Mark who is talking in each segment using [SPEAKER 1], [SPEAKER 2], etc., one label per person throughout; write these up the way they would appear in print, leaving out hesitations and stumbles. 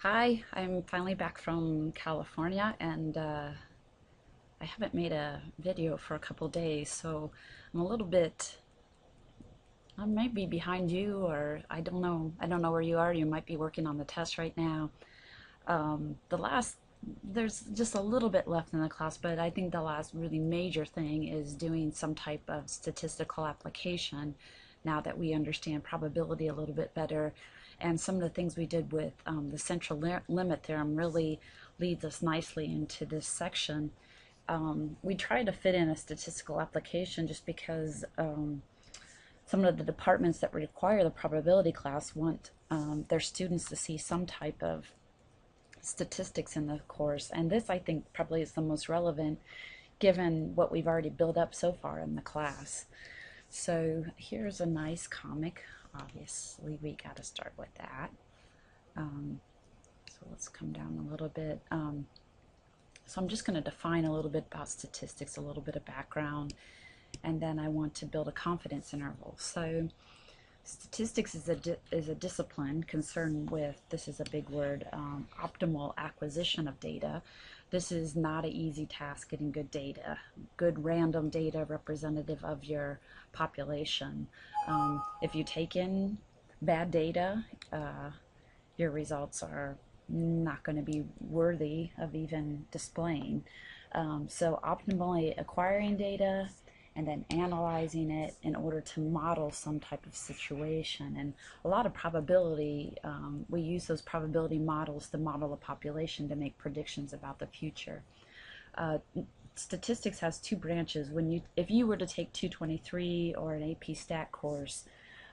[SPEAKER 1] Hi, I'm finally back from California and I haven't made a video for a couple days, so I'm a little bit, I might be behind you, or I don't know. I don't know where you are. You might be working on the test right now. The last, there's just a little bit left in the class, but I think the last really major thing is doing some type of statistical application now that we understand probability a little bit better. And some of the things we did with the central limit theorem really leads us nicely into this section. We try to fit in a statistical application just because some of the departments that require the probability class want their students to see some type of statistics in the course, and this I think probably is the most relevant given what we've already built up so far in the class. So here's a nice comic. Obviously we got to start with that. So let's come down a little bit. So I'm just going to define a little bit about statistics, a little bit of background, and then I want to build a confidence interval. So statistics is a discipline concerned with, this is a big word, optimal acquisition of data. This is not an easy task, getting good data, good random data representative of your population. If you take in bad data, your results are not going to be worthy of even displaying. So optimally acquiring data and then analyzing it in order to model some type of situation. And a lot of probability, we use those probability models to model a population to make predictions about the future. Statistics has two branches. If you were to take 223 or an AP Stat course,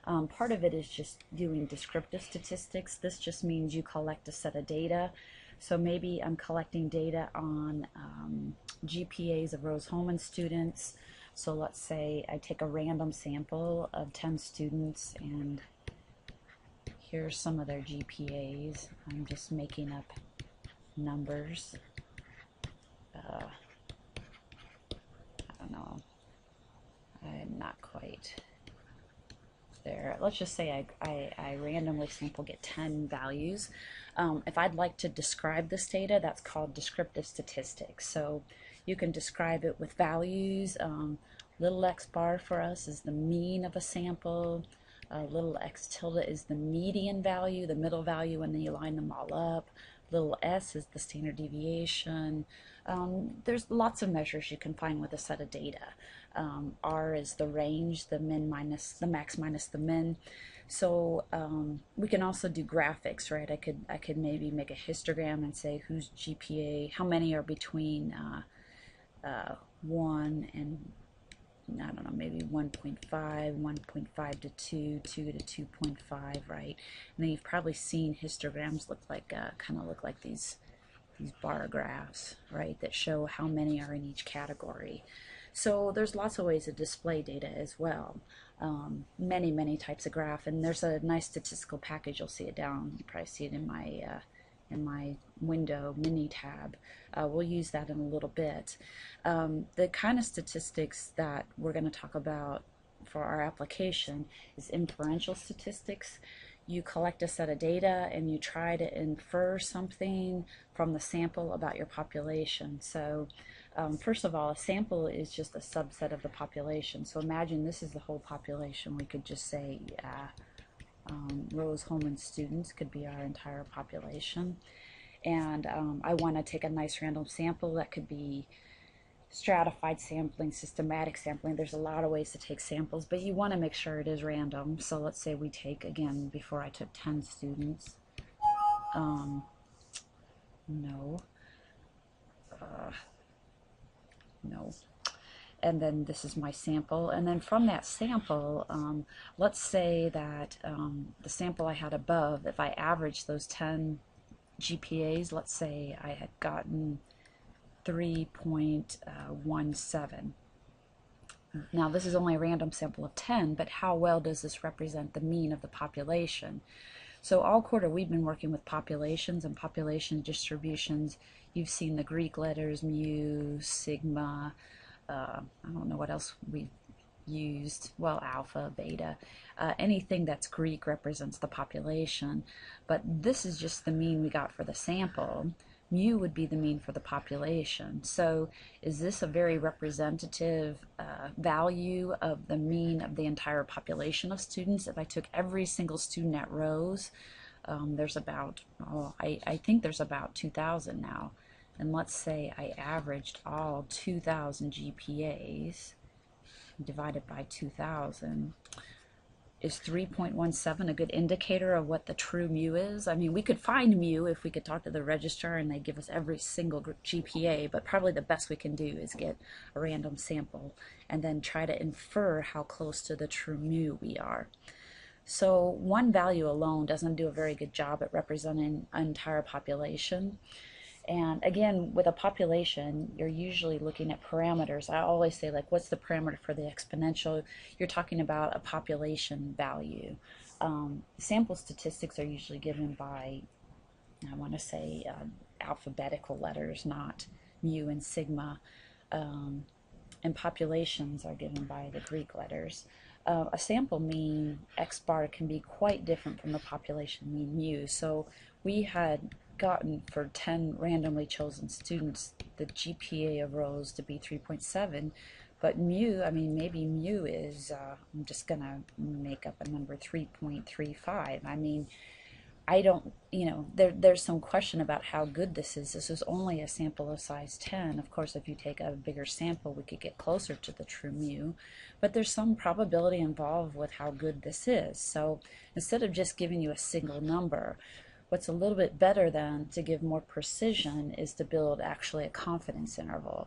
[SPEAKER 1] part of it is just doing descriptive statistics. This just means you collect a set of data. So maybe I'm collecting data on GPAs of Rose-Hulman students. So let's say I take a random sample of 10 students, and here's some of their GPAs. I'm just making up numbers. I don't know. I'm not quite there. Let's just say I randomly sample, get 10 values. If I'd like to describe this data, that's called descriptive statistics. So you can describe it with values. Little x bar for us is the mean of a sample. Little x tilde is the median value, the middle value, and then you line them all up. Little s is the standard deviation. There's lots of measures you can find with a set of data. R is the range, the max minus the min. So we can also do graphics, right? I could maybe make a histogram and say whose GPA, how many are between 1 and, I don't know, maybe 1.5, 1.5 to 2, 2 to 2.5, right? And then you've probably seen histograms look like, kind of look like these bar graphs, right, that show how many are in each category. So there's lots of ways to display data as well. Many types of graph, and there's a nice statistical package. You'll see it down. You probably see it in my window mini tab. We'll use that in a little bit. The kind of statistics that we're going to talk about for our application is inferential statistics. You collect a set of data and you try to infer something from the sample about your population. So first of all, a sample is just a subset of the population. So imagine this is the whole population. We could just say Rose-Hulman students could be our entire population. And I want to take a nice random sample. That could be stratified sampling, systematic sampling. There's a lot of ways to take samples, but you want to make sure it is random. So let's say we take, again, before I took 10 students. No. No. And then this is my sample, and then from that sample, let's say that the sample I had above, if I average those 10 GPAs, let's say I had gotten 3.17. Now this is only a random sample of 10, but how well does this represent the mean of the population? So all quarter we've been working with populations and population distributions. You've seen the Greek letters, mu, sigma, I don't know what else we used, well, alpha, beta, anything that's Greek represents the population, but this is just the mean we got for the sample. Mu would be the mean for the population. So is this a very representative value of the mean of the entire population of students? If I took every single student at Rose, there's about, I think there's about 2,000 now. And let's say I averaged all 2,000 GPAs divided by 2,000. Is 3.17 a good indicator of what the true mu is? I mean, we could find mu if we could talk to the registrar and they give us every single GPA, but probably the best we can do is get a random sample and then try to infer how close to the true mu we are. So one value alone doesn't do a very good job at representing an entire population. And again, with a population, you're usually looking at parameters. I always say, like, what's the parameter for the exponential? You're talking about a population value. Sample statistics are usually given by, I want to say, alphabetical letters, not mu and sigma. And populations are given by the Greek letters. A sample mean X bar can be quite different from the population mean mu. So we had gotten for 10 randomly chosen students the GPA of Rose to be 3.7, but mu, I mean, maybe mu is, I'm just gonna make up a number, 3.35. I mean, I don't, there's some question about how good this is. This is only a sample of size 10. Of course, if you take a bigger sample, we could get closer to the true mu, but there's some probability involved with how good this is. So instead of just giving you a single number, what's a little bit better than to give more precision is to build actually a confidence interval.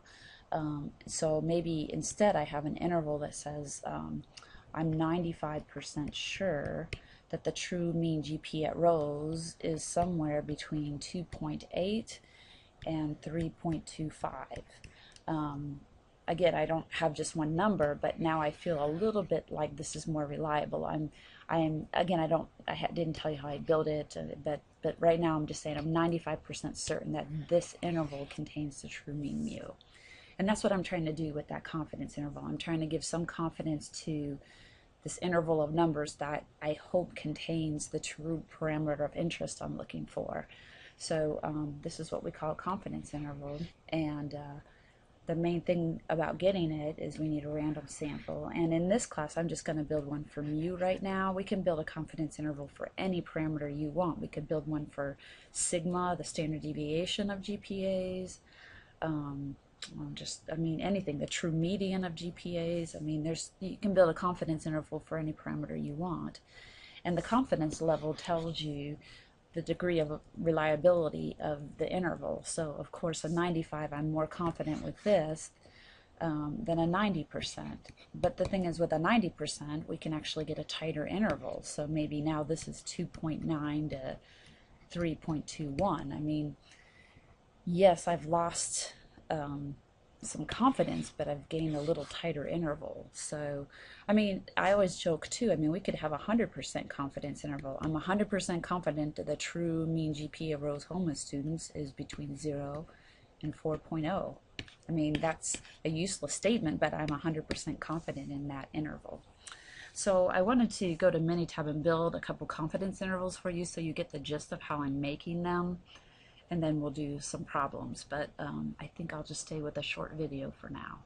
[SPEAKER 1] So maybe instead I have an interval that says I'm 95% sure that the true mean GP at Rose is somewhere between 2.8 and 3.25. Again, I don't have just one number, but now I feel a little bit like this is more reliable. Again, I didn't tell you how I built it, but right now I'm just saying I'm 95% certain that this interval contains the true mean mu. And that's what I'm trying to do with that confidence interval. I'm trying to give some confidence to this interval of numbers that I hope contains the true parameter of interest I'm looking for. So this is what we call a confidence interval, and the main thing about getting it is we need a random sample. And in this class, I'm just going to build one for mu right now. We can build a confidence interval for any parameter you want. We could build one for sigma, the standard deviation of GPAs, anything, the true median of GPAs. I mean, you can build a confidence interval for any parameter you want. And the confidence level tells you the degree of reliability of the interval. So of course a 95, I'm more confident with this than a 90%. But the thing is, with a 90%, we can actually get a tighter interval. So maybe now this is 2.9 to 3.21. I mean, yes, I've lost some confidence, but I've gained a little tighter interval. So, I mean, I always joke too, I mean, we could have a 100% confidence interval. I'm 100% confident that the true mean GPA of Rose-Hulman students is between 0 and 4.0. I mean, that's a useless statement, but I'm 100% confident in that interval. So I wanted to go to Minitab and build a couple confidence intervals for you so you get the gist of how I'm making them. And then we'll do some problems, but I think I'll just stay with a short video for now.